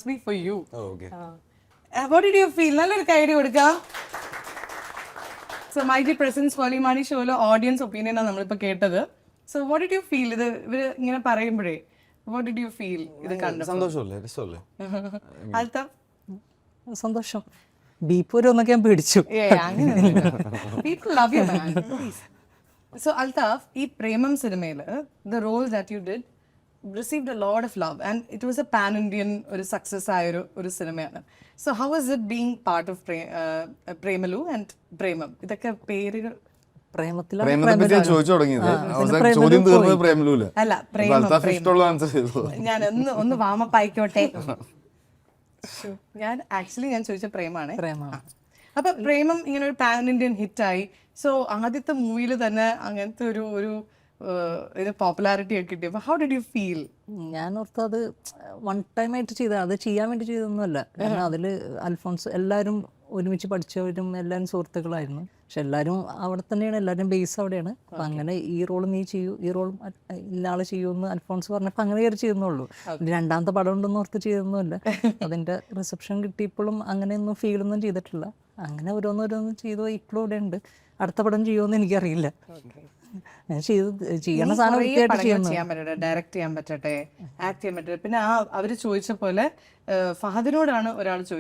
be for you. Oh, okay. What did you feel? നല്ലൊരു കൈഡി കൊടുക്കാം. So Mighty Presence Polimani ഷോയിലെ audience opinion ആണ് നമ്മളിപ്പോൾ കേട്ടത്. So what did you feel? ഇത് ഇവര് ഇങ്ങനെ പറയുമ്പോഴേ what did you feel? ഇത് കണ്ടപ്പോൾ സന്തോഷമല്ലേ, രസമല്ലേ? അൽത്താഫ് സന്തോഷം. ബീപ്പ് വരുമെന്നൊക്കെ ഞാൻ പേടിച്ചു. People love you, man. Please. So Altaf, ഈ പ്രേമം സിനിമയില് the role that you did received a lot of love and it was a pan-Indian ഒരു സക്സസ് ആയ ഒരു സിനിമയാണ്. So how was it being part of Premalu and പ്രേമം? ഇതൊക്കെ പേരുകൾ പ്രേമത്തിലാണ് പ്രേമത്തെ പറ്റി ഞാൻ ചോദിച്ചു തുടങ്ങിയത്. അവസാനം ചോദ്യം തീർന്നത് പ്രേമലൂല. അല്ല പ്രേമം. അൽത്താഫ് ഇഷ്ടമുള്ള ആൻസർ ചെയ്തു. ഞാൻ ഒന്ന് വാമപ്പ് ആയിക്കോട്ടെ. ഞാൻ ആക്ച്വലി ഞാൻ ചോദിച്ച പ്രേമാണ്. പ്രേമമാണ്. അപ്പൊ പ്രേമം ഇങ്ങനെ ഒരു പാൻ ഇന്ത്യൻ ഹിറ്റായി. സോ ആദ്യത്തെ മൂവിയിൽ തന്നെ അങ്ങനത്തെ ഒരു പോപ്പുലാരിറ്റി ഒക്കെ കിട്ടിയപ്പോൾ ഹൗ ഡിഡ് യു ഫീൽ? ഞാൻ ഓർത്ത് അത് വൺ ടൈം ആയിട്ട് ചെയ്ത, അത് ചെയ്യാൻ വേണ്ടി ചെയ്തൊന്നുമല്ല. കാരണം അതിൽ അൽഫോൺസ് എല്ലാവരും ഒരുമിച്ച് പഠിച്ചവരും എല്ലാവരും സുഹൃത്തുക്കളായിരുന്നു. പക്ഷെ എല്ലാവരും അവിടെ തന്നെയാണ്, എല്ലാവരും ബേസ് അവിടെയാണ്. അപ്പം അങ്ങനെ ഈ റോൾ നീ ചെയ്യൂ, ഈ റോൾ ഇന്നാൾ ചെയ്യുമെന്ന് അൽഫോൺസ് പറഞ്ഞപ്പോൾ അങ്ങനെ കയറി ചെയ്യുന്നുള്ളൂ. രണ്ടാമത്തെ പടം ഉണ്ടെന്ന് ഓർത്ത് ചെയ്തൊന്നുമല്ല. അതിൻ്റെ റിസപ്ഷൻ കിട്ടിയപ്പോഴും അങ്ങനെയൊന്നും ഫീലൊന്നും ചെയ്തിട്ടില്ല. അങ്ങനെ ഓരോന്നോരോന്ന് ചെയ്തു. ഇപ്പോഴും ഇവിടെ ഉണ്ട്. അടുത്ത പടം ചെയ്യുമെന്ന് എനിക്കറിയില്ല. ഞാൻ ചെയ്യണ സാധനം ചെയ്യാൻ പറ്റട്ടെ, ഡയറക്റ്റ് ചെയ്യാൻ പറ്റട്ടെ, ആക്ട് ചെയ്യാൻ പറ്റട്ടെ. പിന്നെ അവര് ചോദിച്ച പോലെ ഫഹദിനോടാണ് ഒരാൾ ചോദിച്ചത്.